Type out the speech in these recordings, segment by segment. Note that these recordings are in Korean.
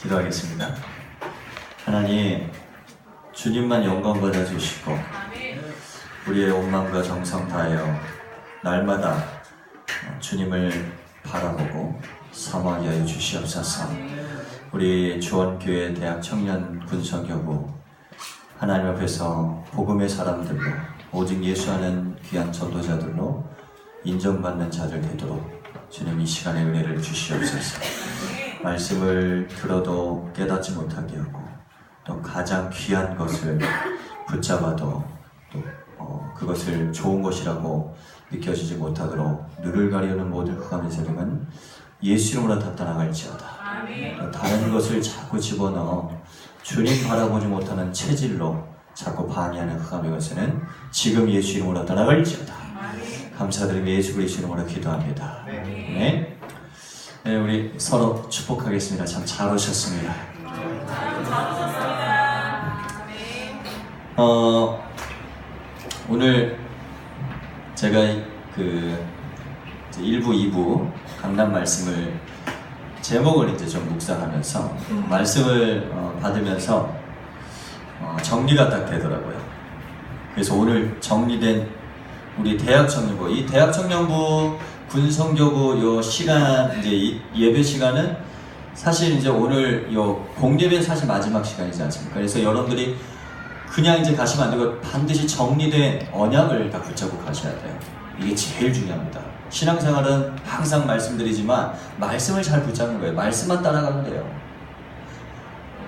기도하겠습니다. 하나님, 주님만 영광 받아주시고 우리의 온 마음과 정성 다하여 날마다 주님을 바라보고 사모하게 하여 주시옵소서. 우리 주원교회 대학 청년 군성교구 하나님 앞에서 복음의 사람들로, 오직 예수하는 귀한 전도자들로 인정받는 자들 되도록 주님 이 시간에 은혜를 주시옵소서. 말씀을 들어도 깨닫지 못하게 하고, 또 가장 귀한 것을 붙잡아도 또 그것을 좋은 것이라고 느껴지지 못하도록 눈을 가리우는 모든 흑암의 세력은 예수 이름으로 다 떠나갈지어다. 다른 것을 자꾸 집어넣어 주님 바라보지 못하는 체질로 자꾸 방해하는 흑암의 것은 지금 예수 이름으로 떠나갈지어다. 감사드리며 예수 그리스도 이름으로 기도합니다. 네. 네, 우리 서로 축복하겠습니다. 참 잘 오셨습니다. 오늘 제가 그 1부, 2부 강단 말씀을 제목을 이제 좀 묵상하면서 말씀을 받으면서 정리가 딱 되더라고요. 그래서 오늘 정리된 우리 대학 청년부, 이 대학 청년부 군성교구 요 시간, 이제 이 예배 시간은 사실 이제 오늘 요 공예배는 사실 마지막 시간이지 않습니까? 그래서 여러분들이 그냥 이제 가시면 안 되고 반드시 정리된 언약을 다 붙잡고 가셔야 돼요. 이게 제일 중요합니다. 신앙생활은 항상 말씀드리지만 말씀을 잘 붙잡는 거예요. 말씀만 따라가면 돼요.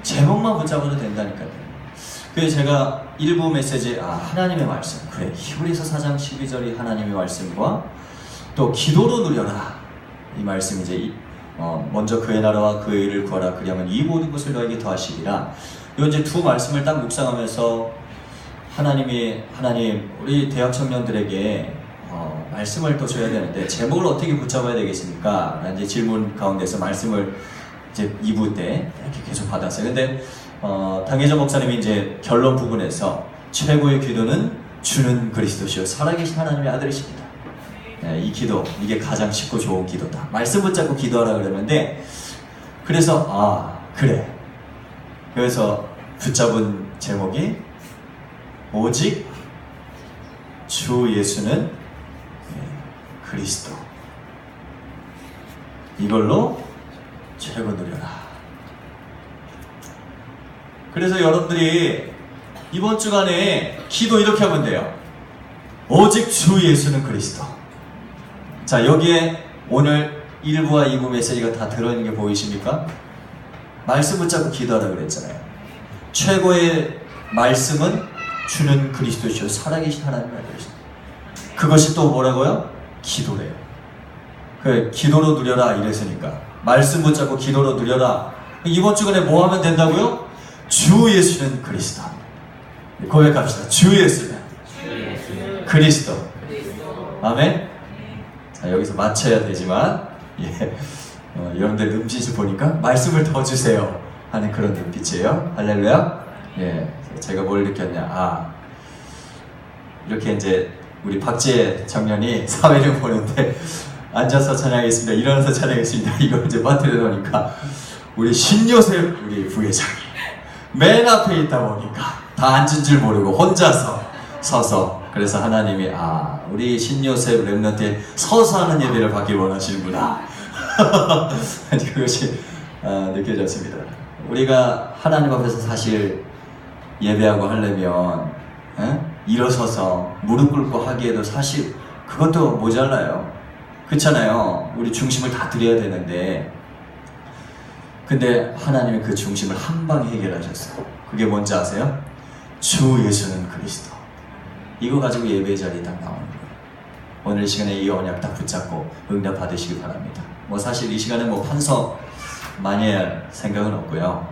제목만 붙잡아도 된다니까요. 그래서 제가 일부 메시지, 하나님의 말씀, 그래, 히브리서 4장 12절이 하나님의 말씀과 또 기도로 누려라, 이 말씀 이제 먼저 그의 나라와 그의 의를 구하라, 그리하면 이 모든 것을 너에게 더하시리라. 이 이제 두 말씀을 딱 묵상하면서 하나님 우리 대학 청년들에게 말씀을 또 줘야 되는데 제목을 어떻게 붙잡아야 되겠습니까? 라는 이제 질문 가운데서 말씀을 이제 2부 때 이렇게 계속 받았어요. 근데 당혜정 목사님이 이제 결론 부분에서 최고의 기도는 주는 그리스도시요 살아계신 하나님의 아들이십니다. 네, 이 기도, 이게 가장 쉽고 좋은 기도다. 말씀 붙잡고 기도하라 그러는데, 그래서 그래. 그래서 붙잡은 제목이 오직 주 예수는 그리스도. 이걸로 최고 누려라. 그래서 여러분들이 이번 주간에 기도 이렇게 하면 돼요. 오직 주 예수는 그리스도. 자, 여기에 오늘 1부와 2부 메시지가 다 들어있는 게 보이십니까? 말씀 붙잡고 기도하라고 그랬잖아요. 최고의 말씀은 주는 그리스도시요 살아계신 하나님의 아들이십니다. 그것이 또 뭐라고요? 기도래요. 그래, 기도로 누려라 이랬으니까 말씀 붙잡고 기도로 누려라. 이번 주간에 뭐 하면 된다고요? 주 예수는 그리스도. 고백합시다. 주 예수는 그리스도. 아멘. 자, 여기서 맞춰야 되지만 여러분들 눈빛을 보니까 말씀을 더 주세요 하는 그런 눈빛이에요. 할렐루야. 제가 뭘 느꼈냐, 이렇게 이제 우리 박재 청년이 사회를 보는데 앉아서 찬양하겠습니다, 일어나서 찬양하겠습니다, 이걸 이제 빠뜨려 놓으니까 우리 신요셉 우리 부회장이 맨 앞에 있다 보니까 다 앉은 줄 모르고 혼자서 서서, 그래서 하나님이 우리 신요셉 렘넌트에 서서 하는 예배를 받길 원하시는구나. 그것이 느껴졌습니다. 우리가 하나님 앞에서 사실 예배하고 하려면 일어서서 무릎 꿇고 하기에도 사실 그것도 모자라요. 그렇잖아요. 우리 중심을 다 드려야 되는데, 근데 하나님이 그 중심을 한 방에 해결하셨어요. 그게 뭔지 아세요? 주 예수는 그리스도. 이거 가지고 예배 자리에 딱 나오는 거예요. 오늘 이 시간에 이 언약 딱 붙잡고 응답 받으시기 바랍니다. 뭐 사실 이 시간에 뭐 판서 많이 할 생각은 없고요.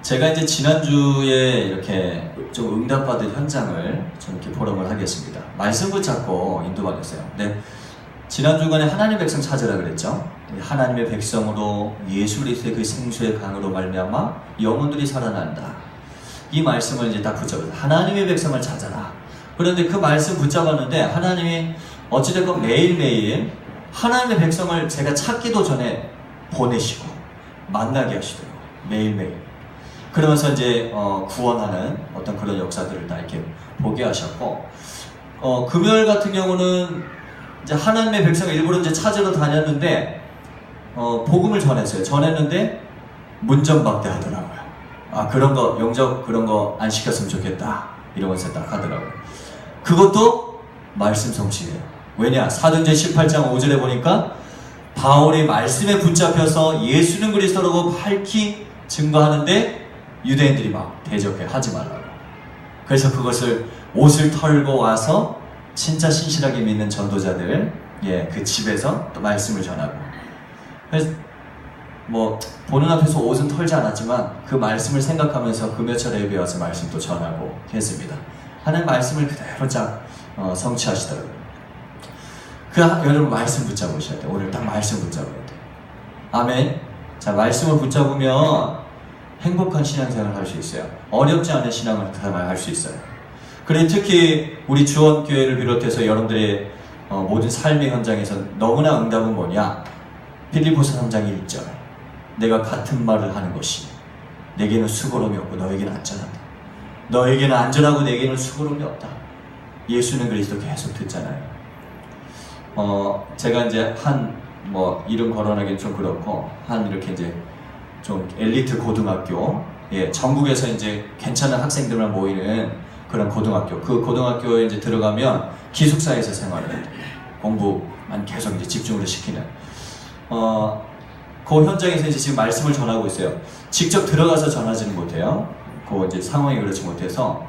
제가 이제 지난주에 이렇게 좀 응답받은 현장을 좀 이렇게 포럼을 하겠습니다. 말씀 붙잡고 인도받았어요. 근데 지난주간에 하나님의 백성 찾으라 그랬죠. 하나님의 백성으로 예수 그리스도의 그 생수의 강으로 말미암아 영혼들이 살아난다. 이 말씀을 이제 딱 붙잡았어요. 하나님의 백성을 찾아라. 그런데 그 말씀 붙잡았는데 하나님이 어찌됐건 매일매일 하나님의 백성을 제가 찾기도 전에 보내시고 만나게 하시더라고요. 매일매일. 그러면서 이제 구원하는 어떤 그런 역사들을 다 이렇게 보게 하셨고, 금요일 같은 경우는 이제 하나님의 백성을 일부러 이제 찾으러 다녔는데 복음을 전했는데 문전박대 하더라고요. 아, 그런 거 영접 그런 거 안 시켰으면 좋겠다 이러면서 딱 하더라고요. 그것도 말씀 성취예요. 왜냐? 사도행전 18장 5절에 보니까 바울이 말씀에 붙잡혀서 예수는 그리스도라고 밝히 증거하는데 유대인들이 막 대적해 하지 말라고. 그래서 그것을 옷을 털고 와서 진짜 신실하게 믿는 전도자들, 그 집에서 또 말씀을 전하고. 그래서 뭐 보는 앞에서 옷은 털지 않았지만 그 말씀을 생각하면서 금요철 예배에 와서 말씀도 전하고 했습니다. 하나님 말씀을 그대로 성취하시더라고요. 여러분 말씀 붙잡으셔야 돼요. 오늘 딱 말씀 붙잡아야 돼요. 아멘. 자, 말씀을 붙잡으면 행복한 신앙생활을 할 수 있어요. 어렵지 않은 신앙을 할 수 있어요. 그래, 특히 우리 주원교회를 비롯해서 여러분들의 모든 삶의 현장에서 너무나 응답은 뭐냐? 빌립보서 3장 1절. 내가 같은 말을 하는 것이 내게는 수고로움이 없고 너에게는 안전하다. 너에게는 안전하고 내게는 수고로움이 없다. 예수는 그리스도 계속 듣잖아요. 제가 이제 이름 거론하기는 좀 그렇고, 이렇게 이제 좀 엘리트 고등학교, 전국에서 이제 괜찮은 학생들만 모이는 그런 고등학교, 그 고등학교에 이제 들어가면 기숙사에서 생활을 해요. 공부만 계속 이제 집중으로 시키는. 그 현장에서 이제 지금 말씀을 전하고 있어요. 직접 들어가서 전하지는 못해요. 그 이제 상황이 그렇지 못해서,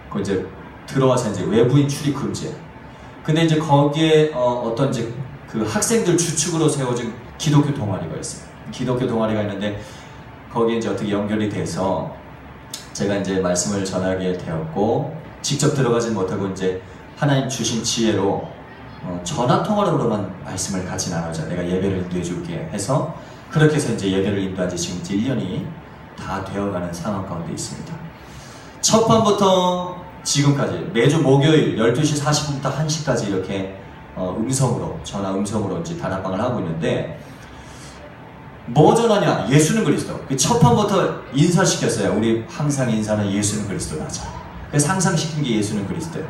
그 이제 들어와서 이제 외부인 출입 금지예요. 근데 이제 거기에 어떤 이제 그 학생들 주축으로 세워진 기독교 동아리가 있어요. 기독교 동아리가 있는데 거기에 이제 어떻게 연결이 돼서 제가 이제 말씀을 전하게 되었고, 직접 들어가진 못하고 이제 하나님 주신 지혜로 전화 통화로만 말씀을 같이 나누자. 내가 예배를 인도해 줄게 해서 그렇게 해서 이제 예배를 인도한 지 지금 이제 1년이 다 되어가는 상황 가운데 있습니다. 첫 밤부터 지금까지 매주 목요일 12시 40분부터 1시까지 이렇게 전화 음성으로 이제 다락방을 하고 있는데, 뭐 전하냐? 예수는 그리스도. 첫 판부터 인사시켰어요. 우리 항상 인사는 예수는 그리스도로 하자. 그래서 항상 시킨 게 예수는 그리스도예요.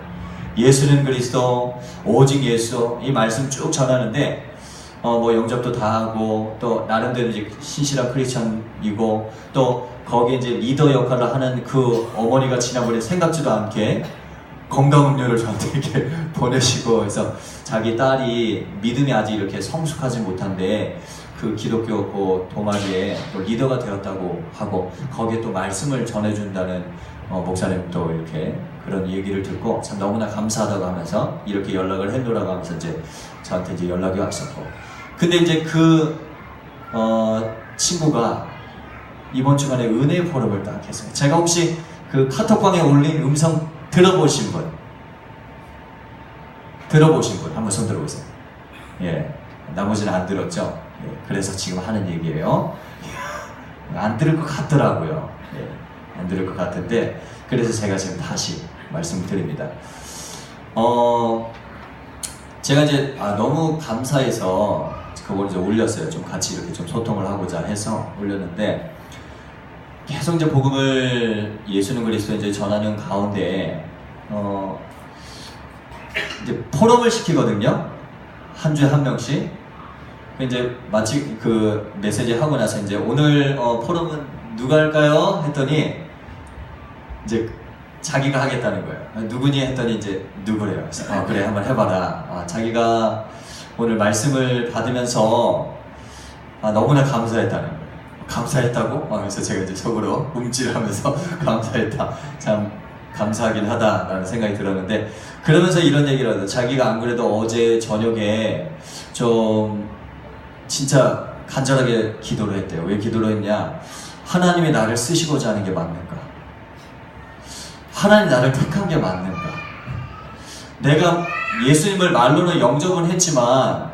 예수는 그리스도, 오직 예수, 이 말씀 쭉 전하는데, 뭐 영접도 다 하고, 또 나름대로 이제 신실한 크리스천이고, 또 거기에 이제 리더 역할을 하는 그 어머니가 지난번에 생각지도 않게 건강음료를 저한테 이렇게 보내시고, 그래서 자기 딸이 믿음이 아직 이렇게 성숙하지 못한데 그 기독교 그 동아리에 또 리더가 되었다고 하고, 거기에 또 말씀을 전해준다는 목사님도 이렇게 그런 얘기를 듣고 참 너무나 감사하다고 하면서 이렇게 연락을 해놓으라고 하면서 이제 저한테 이제 연락이 왔었고, 근데 이제 그 친구가 이번 주간에 은혜 포럼을 딱 했어요. 제가 혹시 그 카톡방에 올린 음성 들어보신 분 한번 손 들어보세요. 나머지는 안 들었죠? 그래서 지금 하는 얘기예요. 안 들을 것 같더라고요. 안 들을 것 같은데, 그래서 제가 지금 다시 말씀드립니다. 제가 이제 너무 감사해서 그걸 이제 올렸어요. 좀 같이 이렇게 좀 소통을 하고자 해서 올렸는데, 계속 이제 복음을 예수는 그리스도 이제 전하는 가운데 이제 포럼을 시키거든요. 한 주에 한 명씩. 이제 마치 그 메시지 하고 나서 이제 오늘 포럼은 누가 할까요? 했더니 이제 자기가 하겠다는 거예요. 누구니 했더니 이제 누구래요. 그래서 그래 한번 해봐라. 자기가 오늘 말씀을 받으면서 너무나 감사했다는 거예요. 감사했다고? 그래서 제가 이제 속으로 움찔하면서 감사했다. 참 감사하긴 하다라는 생각이 들었는데, 그러면서 이런 얘기를 하더라고요. 자기가 안 그래도 어제 저녁에 좀 진짜 간절하게 기도를 했대요. 왜 기도를 했냐? 하나님이 나를 쓰시고자 하는 게 맞는가? 하나님 나를 택한 게 맞는가? 내가 예수님을 말로는 영접은 했지만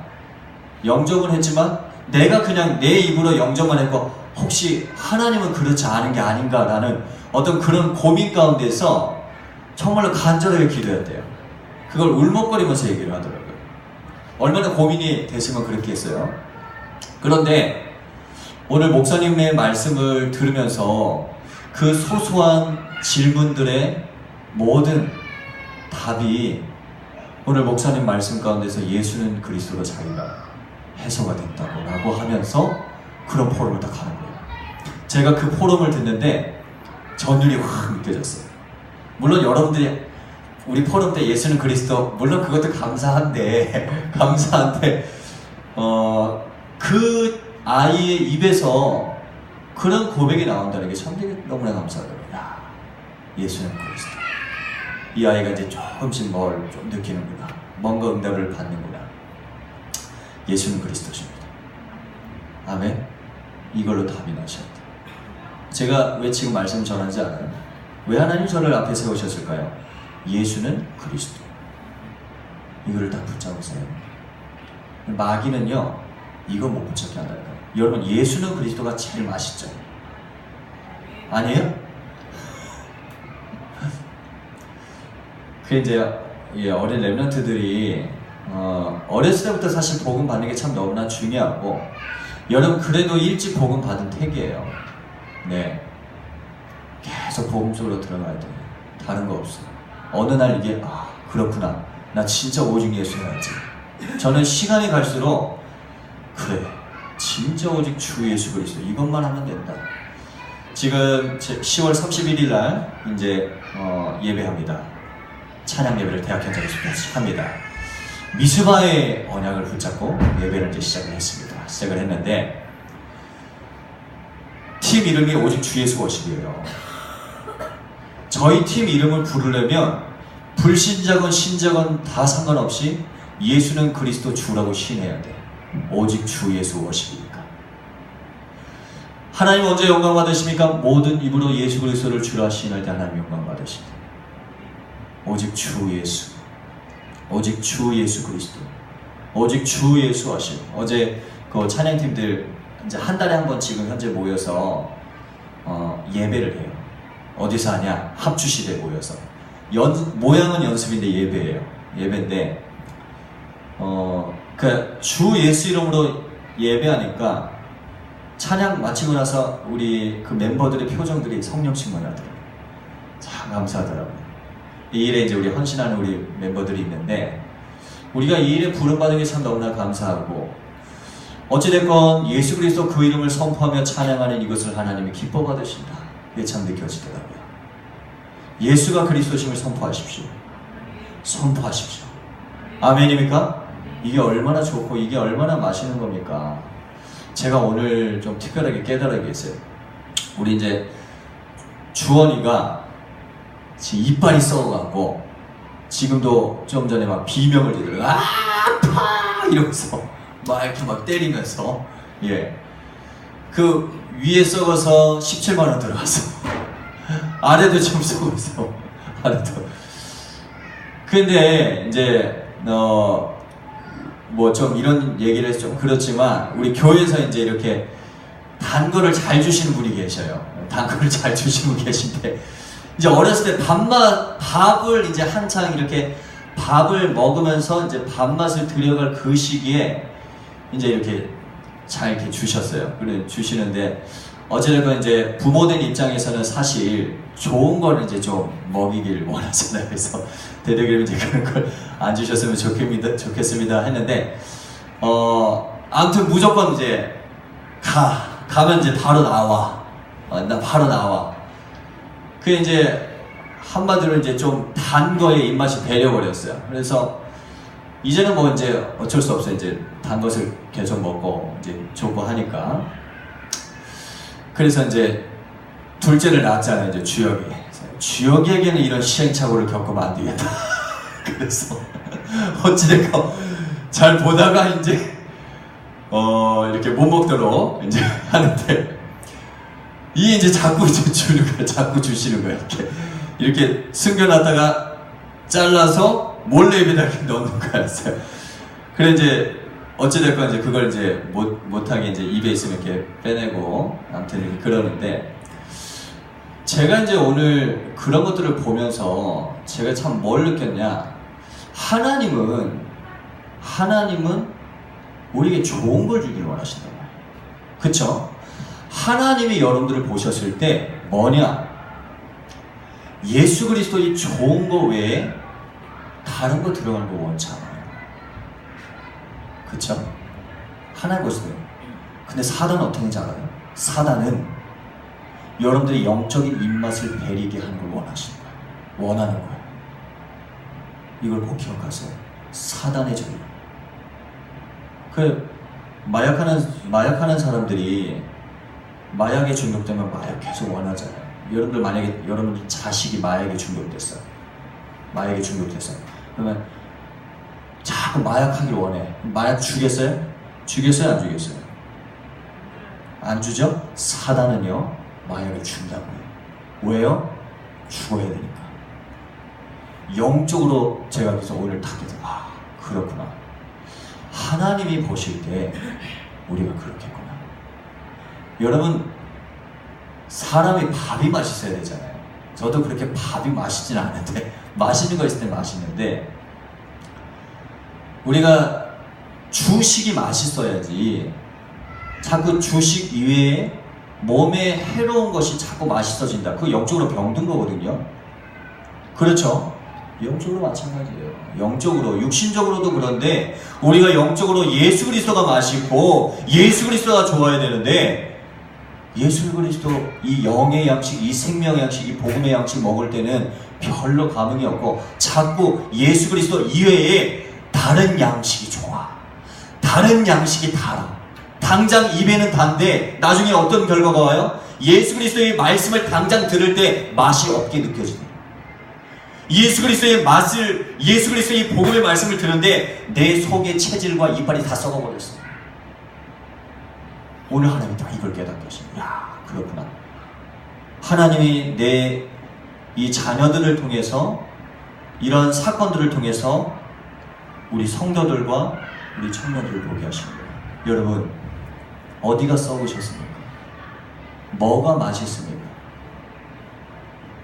내가 그냥 내 입으로 영접만 했고 혹시 하나님은 그렇지 않은 게 아닌가라는 어떤 그런 고민 가운데서 정말로 간절하게 기도했대요. 그걸 울먹거리면서 얘기를 하더라고요. 얼마나 고민이 되시면 그렇게 했어요. 그런데 오늘 목사님의 말씀을 들으면서 그 소소한 질문들의 모든 답이 오늘 목사님 말씀 가운데서 예수는 그리스도로 자기가 해소가 됐다고 라고 하면서 그런 포럼을 딱 하는 거예요. 제가 그 포럼을 듣는데 전율이 확 느껴졌어요. 물론 여러분들이 우리 포럼 때 예수는 그리스도, 물론 그것도 감사한데 그 아이의 입에서 그런 고백이 나온다는 게 참 되게 너무나 감사하더라고요. 야, 예수는 그리스도. 이 아이가 이제 조금씩 뭘 좀 느끼는구나. 뭔가 응답을 받는구나. 예수는 그리스도십니다. 아멘. 이걸로 답이 나셔야 돼요. 제가 왜 지금 말씀 전하지 않아요? 왜 하나님 저를 앞에 세우셨을까요? 예수는 그리스도. 이거를 딱 붙잡으세요. 마귀는요, 이거 못 붙잡게 한다니까요. 여러분, 예수는 그리스도가 제일 맛있죠? 아니에요? 그 이제 어린 렘넌트들이 어렸을 때부터 사실 복음 받는 게 참 너무나 중요하고, 여러분 그래도 일찍 복음 받은 택이에요. 네, 계속 복음 속으로 들어가야 돼요. 다른 거 없어요. 어느 날 이게 그렇구나, 나 진짜 오직 예수 해야지. 저는 시간이 갈수록 그래, 진짜 오직 주 예수 그리스도 이것만 하면 된다. 지금 10월 31일 날 이제 예배합니다. 찬양 예배를 대학 현장에서 합니다. 미스바의 언약을 붙잡고 예배를 이제 시작을 했는데, 팀 이름이 오직 주 예수 워십이에요. 저희 팀 이름을 부르려면 불신자건 신자건 다 상관없이 예수는 그리스도 주라고 시인해야 돼. 오직 주 예수 워십이니까. 하나님 언제 영광 받으십니까? 모든 입으로 예수 그리스도를 주라 시인할 때 하나님 영광 받으십니다. 오직 주 예수, 오직 주 예수 그리스도, 오직 주 예수 하시고. 어제 그 찬양팀들 이제 한 달에 한 번 지금 현재 모여서 예배를 해요. 어디서 하냐? 합주실에 모여서. 모양은 연습인데 예배예요. 예배인데 그 주 예수 이름으로 예배하니까 찬양 마치고 나서 우리 그 멤버들의 표정들이 성령 충만하더라고요. 참 감사하더라고요. 이 일에 이제 우리 헌신하는 우리 멤버들이 있는데, 우리가 이 일에 부름받은 게 참 너무나 감사하고, 어찌됐건 예수 그리스도 그 이름을 선포하며 찬양하는 이것을 하나님이 기뻐 받으신다. 이게 참 느껴지더라고요. 예수가 그리스도심을 선포하십시오. 선포하십시오. 아멘입니까? 이게 얼마나 좋고 이게 얼마나 맛있는 겁니까? 제가 오늘 좀 특별하게 깨달은 게 있어요. 우리 이제 주원이가 지금 이빨이 썩어갖고 지금도 좀 전에 막 비명을 지르고 아파 이러면서 막 이렇게 막 때리면서, 그 위에 썩어서 17만원 들어갔어. 아래도 좀 썩어서 아래도. 근데 이제 뭐 좀 이런 얘기를 해서 좀 그렇지만, 우리 교회에서 이제 이렇게 단 거를 잘 주시는 분이 계셔요. 단 거를 잘 주시는 분 계신데, 이제 어렸을 때 밥을 이제 한창 이렇게 밥을 먹으면서 이제 밥맛을 들여갈 그 시기에 이제 이렇게 잘 이렇게 주셨어요. 그래 주시는데, 어쨌든 이제 부모된 입장에서는 사실 좋은 걸 이제 좀 먹이길 원하잖아요. 그래서 되도록이면 이제 그런 걸 안 주셨으면 좋겠습니다 했는데, 아무튼 무조건 이제 가면 이제 바로 나와. 나 바로 나와. 그 이제 한마디로 이제 좀 단 거에 입맛이 배려버렸어요. 그래서 이제는 뭐 이제 어쩔 수 없어요. 이제 단 것을 계속 먹고 이제 좋고 하니까. 그래서 이제 둘째를 낳았잖아요. 이제 주혁이에게는 이런 시행착오를 겪으면 안 되겠다. 그래서 어찌됐건 잘 보다가 이제 이렇게 못 먹도록 이제 하는데, 이 이제 자꾸 주는 거야. 자꾸 주시는 거야. 이렇게 숨겨놨다가 잘라서 몰래 입에다 넣는 거였어요. 그래 이제 어찌됐건 이제 그걸 이제 못하게 이제 입에 있으면 이렇게 빼내고, 아무튼 이렇게 그러는데, 제가 이제 오늘 그런 것들을 보면서 제가 참 뭘 느꼈냐? 하나님은 우리에게 좋은 걸 주기를 원하신단 말이에요. 그쵸? 하나님이 여러분들을 보셨을 때 뭐냐? 예수 그리스도의 좋은 거 외에 다른 거 들어가는 거 원치 않아요. 그쵸? 하나님 보세요. 근데 사단은 어떻게 하는지 알아요? 사단은 여러분들의 영적인 입맛을 배리게 하는 걸 원하시는 거예요. 원하는 거예요. 이걸 꼭 기억하세요. 사단의 전략. 마약하는 사람들이 마약에 중독되면 마약 계속 원하잖아요. 여러분들 만약에 여러분 자식이 마약에 중독됐어요. 그러면 자꾸 마약하기를 원해. 마약 주겠어요? 주겠어요? 안 주겠어요? 안 주죠? 사단은요 마약을 준다고요. 왜요? 죽어야 되니까. 영적으로 제가 그래서 오늘 딱 해서 그렇구나. 하나님이 보실 때 우리가 그렇겠구나. 여러분 사람이 밥이 맛있어야 되잖아요. 저도 그렇게 밥이 맛있진 않은데 맛있는 거 있을 때 맛있는데 우리가 주식이 맛있어야지 자꾸 주식 이외에 몸에 해로운 것이 자꾸 맛있어진다. 그거 영적으로 병든 거거든요. 그렇죠? 영적으로 마찬가지예요. 영적으로, 육신적으로도 그런데 우리가 영적으로 예수 그리스도가 맛있고 예수 그리스도가 좋아야 되는데 예수 그리스도 이 영의 양식, 이 생명의 양식, 이 복음의 양식 먹을 때는 별로 감흥이 없고 자꾸 예수 그리스도 이외에 다른 양식이 좋아. 다른 양식이 달아. 당장 입에는 단데 나중에 어떤 결과가 와요? 예수 그리스도의 말씀을 당장 들을 때 맛이 없게 느껴지네. 예수 그리스도의 맛을, 예수 그리스도의 복음의 말씀을 듣는데 내 속의 체질과 이빨이 다 썩어버렸어. 오늘 하나님이 다 이걸 깨닫게 하십니다. 야, 그렇구나. 하나님이 내 이 자녀들을 통해서 이런 사건들을 통해서 우리 성도들과 우리 청년들을 보게 하신 거예요. 여러분 어디가 썩으셨습니까? 뭐가 맛있습니까?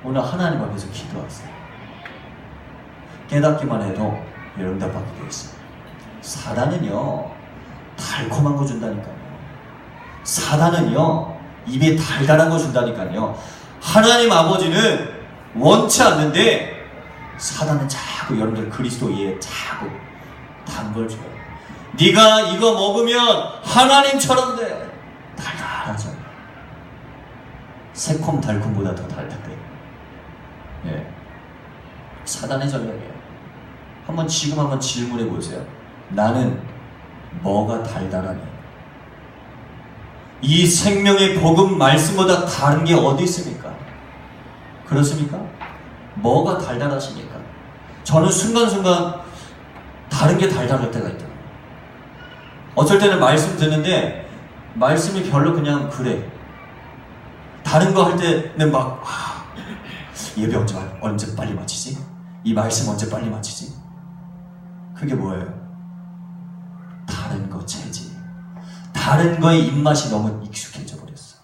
오늘 하나님 앞에서 기도하세요. 깨닫기만 해도 여러분 답받게 되어 있어요. 사단은요 달콤한 거 준다니까요. 사단은요 입에 달달한 거 준다니까요. 하나님 아버지는 원치 않는데 사단은 자꾸 여러분들 그리스도에 자꾸 단 걸 줘요. 네가 이거 먹으면 하나님처럼 돼. 달달하죠. 새콤 달콤보다 더 달달해. 예. 사단의 전략이에요. 지금 한번 질문해 보세요. 나는 뭐가 달달하니? 이 생명의 복음 말씀보다 다른 게 어디 있습니까? 그렇습니까? 뭐가 달달하십니까? 저는 순간순간 다른 게 달달할 때가 있더라고요. 어쩔 때는 말씀 듣는데 말씀이 별로 그냥 그래. 다른 거 할 때는 막 예배 언제 빨리 마치지? 이 말씀 언제 빨리 마치지? 그게 뭐예요? 다른 거 체질. 다른 거에 입맛이 너무 익숙해져 버렸어.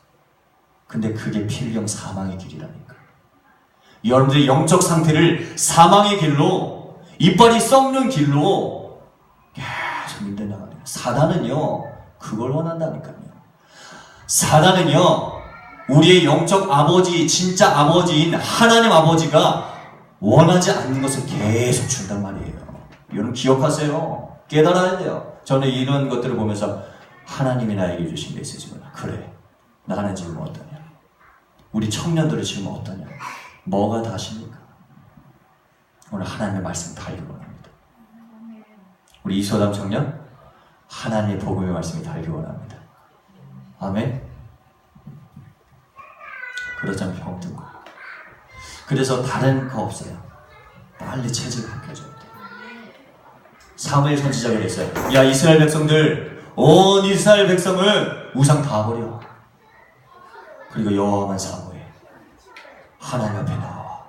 근데 그게 필경 사망의 길이라니까. 여러분들의 영적 상태를 사망의 길로, 이빨이 썩는 길로 계속 밀려나가요. 사단은요 그걸 원한다니까요. 사단은요 우리의 영적 아버지, 진짜 아버지인 하나님 아버지가 원하지 않는 것을 계속 준단 말이에요. 여러분 기억하세요. 깨달아야 돼요. 저는 이런 것들을 보면서 하나님이 나에게 주신 메시지구나. 그래, 나는 지금 어떠냐? 우리 청년들은 지금 어떠냐? 뭐가 다십니까? 오늘 하나님의 말씀 달기 원합니다. 우리 이소담 청년, 하나님의 복음의 말씀이 달기 원합니다. 아멘. 그렇자면 병든 거예요. 그래서 다른 거 없어요. 빨리 체질 바뀌어줘야 돼. 사무엘 선지자가 그랬어요. 야 이스라엘 백성들, 온 이스라엘 백성을 우상 다 버려. 그리고 여호와만 사모해. 하나님 앞에 나와.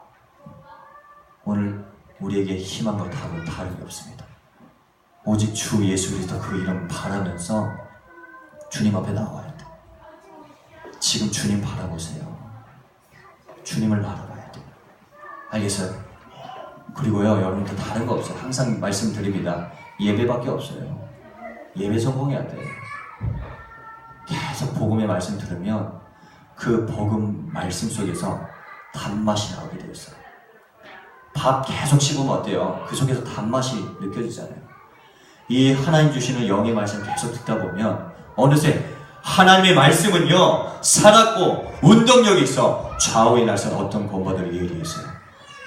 오늘 우리에게 희망과 답은 다른 게 없습니다. 오직 주 예수 그리스도 그 이름 바라면서 주님 앞에 나와야 돼. 지금 주님 바라보세요. 주님을 바라봐야 돼. 알겠어요? 그리고요 여러분들 다른 거 없어요. 항상 말씀드립니다. 예배밖에 없어요. 예배 성공해야 돼. 계속 복음의 말씀 들으면 그 복음 말씀 속에서 단맛이 나오게 되어 있어요. 밥 계속 씹으면 어때요? 그 속에서 단맛이 느껴지잖아요. 이 하나님 주시는 영의 말씀 계속 듣다 보면 어느새 하나님의 말씀은요, 살았고 운동력이 있어 좌우에 나선 어떤 권바들을 예리했어요.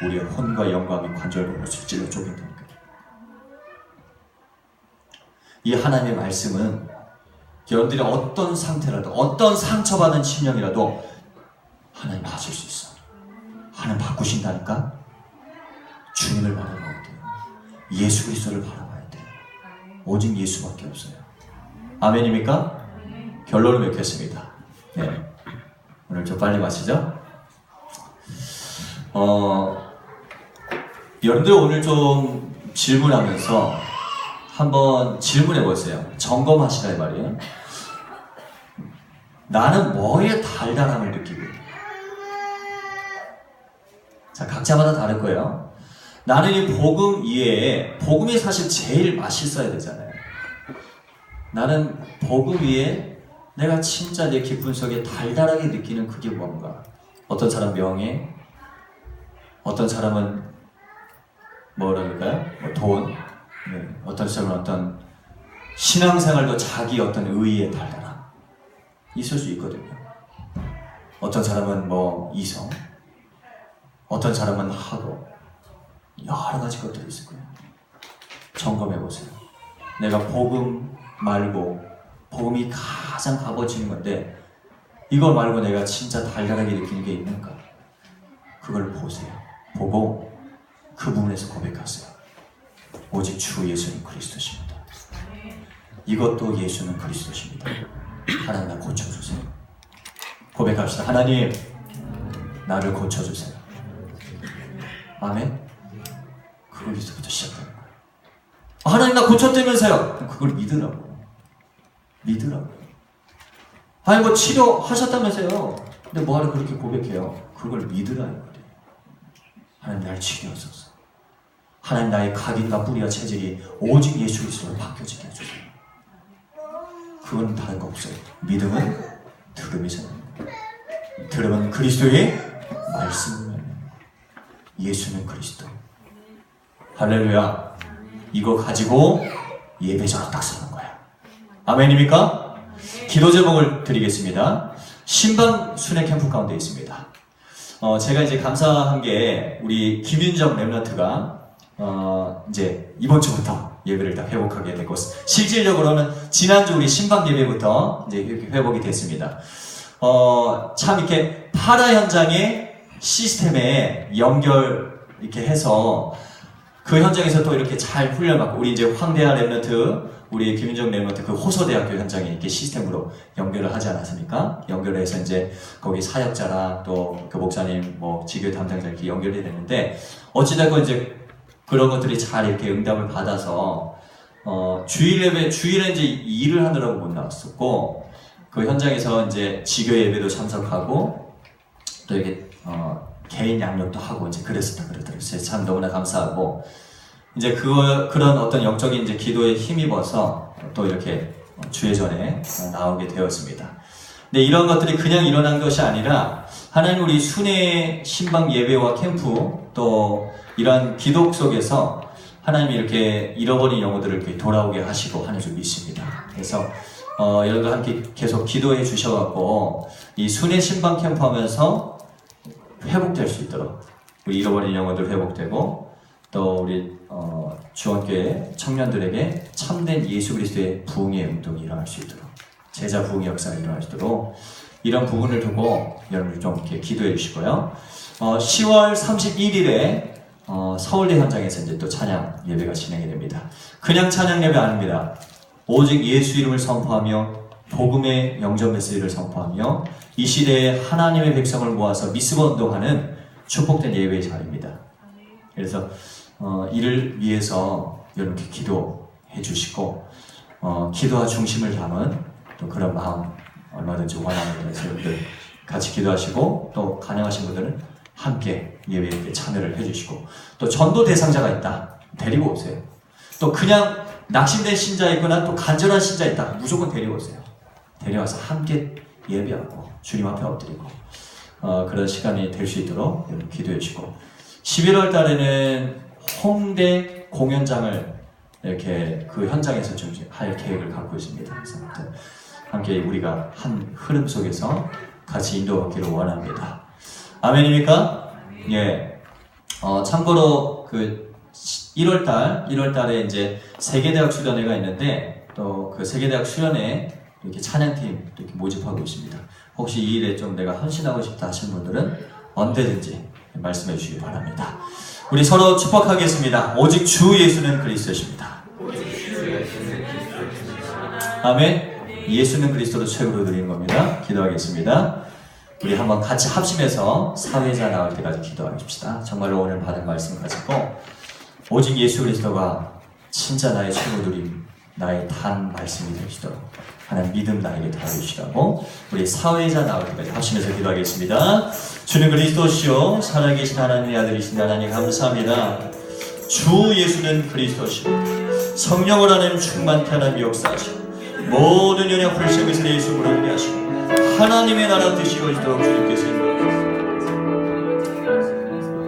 우리의 혼과 영광이 관절부로 찔러 쪼갠다니까. 이 하나님의 말씀은 여러분들이 어떤 상태라도, 어떤 상처받은 심령이라도 하나님 하실 수 있어. 하나님 바꾸신다니까? 주님을 바라봐야 돼요. 예수 그리스도를 바라봐야 돼요. 오직 예수밖에 없어요. 아멘입니까? 결론을 맺겠습니다. 네. 오늘 좀 빨리 마치죠? 여러분들 오늘 좀 질문하면서 한번 질문해 보세요. 점검하시라 이 말이에요. 나는 뭐에 달달함을 느끼고 있는 거예요? 자, 각자마다 다를 거예요. 나는 이 복음 이외에, 복음이 사실 제일 맛있어야 되잖아요. 나는 복음 위에 내가 진짜 내 기쁨 속에 달달하게 느끼는 그게 뭔가. 어떤 사람 명예, 어떤 사람은 뭐라 그럴까요? 뭐 돈, 네. 어떤 사람은 어떤 신앙생활도 자기 어떤 의의에 달달함 있을 수 있거든요. 어떤 사람은 뭐 이성, 어떤 사람은 학업, 여러 가지 것들이 있을 거예요. 점검해 보세요. 내가 복음 말고, 복음이 가장 값어치는 건데 이걸 말고 내가 진짜 달달하게 느끼는 게 있는가? 그걸 보세요. 보고 그 부분에서 고백하세요. 오직 주 예수는 그리스도십니다. 이것도 예수는 그리스도십니다. 하나님 나 고쳐주세요. 고백합시다. 하나님 나를 고쳐주세요. 아멘. 거기서부터 시작하는 거예요. 하나님 나 고쳤다면서요. 그걸 믿으라고. 믿으라고요. 아니 뭐 치료하셨다면서요. 근데 뭐하러 그렇게 고백해요? 그걸 믿으라는 거예요. 하나님 날 치료하소서. 하나님 나의 각인과 뿌리와 체질이 오직 예수 그리스도로 바뀌어지게 해주세요. 그건 다른 거 없어요. 믿음은 들음이잖아요. 들음은 그리스도의 말씀을 예수는 그리스도. 할렐루야. 이거 가지고 예배자로 딱 서는 거야. 아멘입니까? 기도 제목을 드리겠습니다. 신방 순회 캠프 가운데 있습니다. 제가 이제 감사한 게 우리 김윤정 랩런트가 이제 이번 주부터 예배를 딱 회복하게 되고, 실질적으로는 지난주 우리 신방 예배부터 이제 이렇게 회복이 됐습니다. 참 이렇게 파라 현장의 시스템에 연결 이렇게 해서 그 현장에서 또 이렇게 잘 훈련받고, 우리 이제 황대하 랩런트, 우리 김윤정 랩런트 그 호서대학교 현장에 이렇게 시스템으로 연결을 하지 않았습니까? 연결해서 이제 거기 사역자랑 또 그 목사님, 뭐 지교 담당자 이렇게 연결이 됐는데, 어찌됐건 이제 그런 것들이 잘 이렇게 응답을 받아서 주일에 이제 일을 하느라고 못 나왔었고, 그 현장에서 이제 지교 예배도 참석하고 또 이렇게 개인 양육도 하고 이제 그랬었다 그러더라고요. 참 너무나 감사하고, 이제 그런 어떤 영적인 이제 기도에 힘입어서 또 이렇게 주회전에 나오게 되었습니다. 근데 이런 것들이 그냥 일어난 것이 아니라 하나님 우리 순회 신방 예배와 캠프 또 이런 기도 속에서 하나님이 이렇게 잃어버린 영혼들을 이렇게 돌아오게 하시고 하는 줄 믿습니다. 그래서 여러분들 함께 계속 기도해 주셔갖고 이 순회 신방 캠프 하면서 회복될 수 있도록, 우리 잃어버린 영혼들 회복되고, 또 우리 주원교회 청년들에게 참된 예수 그리스도의 부흥의 운동이 일어날 수 있도록, 제자 부흥의 역사가 일어날 수 있도록 이런 부분을 두고 여러분들 좀 이렇게 기도해 주시고요. 10월 31일에 서울대 현장에서 이제 또 찬양 예배가 진행이 됩니다. 그냥 찬양 예배 아닙니다. 오직 예수 이름을 선포하며 복음의 영전 메시지를 선포하며 이 시대에 하나님의 백성을 모아서 미스버 운동하는 축복된 예배의 자리입니다. 그래서 이를 위해서 여러분께 기도해 주시고, 기도와 중심을 담은 또 그런 마음 얼마든지 원하는 분에서 여러분들 같이 기도하시고, 또 가능하신 분들은 함께 예배에 참여를 해주시고, 또 전도 대상자가 있다 데리고 오세요. 또 그냥 낙심된 신자 있거나 또 간절한 신자 있다 무조건 데리고 오세요. 데려와서 함께 예배하고 주님 앞에 엎드리고 그런 시간이 될 수 있도록 여러분 기도해 주시고 11월 달에는 홍대 공연장을 이렇게 그 현장에서 좀 할 계획을 갖고 있습니다. 그래서 함께 우리가 한 흐름 속에서 같이 인도받기를 원합니다. 아멘입니까? 예. 참고로 그 1월 달에 이제 세계대학 수련회가 있는데 또 그 세계대학 수련회 이렇게 찬양팀 이렇게 모집하고 있습니다. 혹시 이 일에 좀 내가 헌신하고 싶다 하시는 분들은 언제든지 말씀해 주시기 바랍니다. 우리 서로 축복하겠습니다. 오직 주 예수는 그리스도십니다. 아멘. 예수는 그리스도로 최고로 드리는 겁니다. 기도하겠습니다. 우리 한번 같이 합심해서 사회자 나올 때까지 기도하십시다. 정말로 오늘 받은 말씀 가지고 오직 예수 그리스도가 진짜 나의 최고 드림, 나의 단 말씀이 되시도록 하나님 믿음 나에게 더해주시라고 우리 사회자 나올 때까지 합심해서 기도하겠습니다. 주는 그리스도시요 살아계신 하나님의 아들이신 하나님 감사합니다. 주 예수는 그리스도시요 성령을 하는 충만케 하나님 역사하시고 모든 연약 불쌍히 예수 부르게 하시고 하나님의 나라 뜻이 이루어지도록 주님께서 인도하옵소서.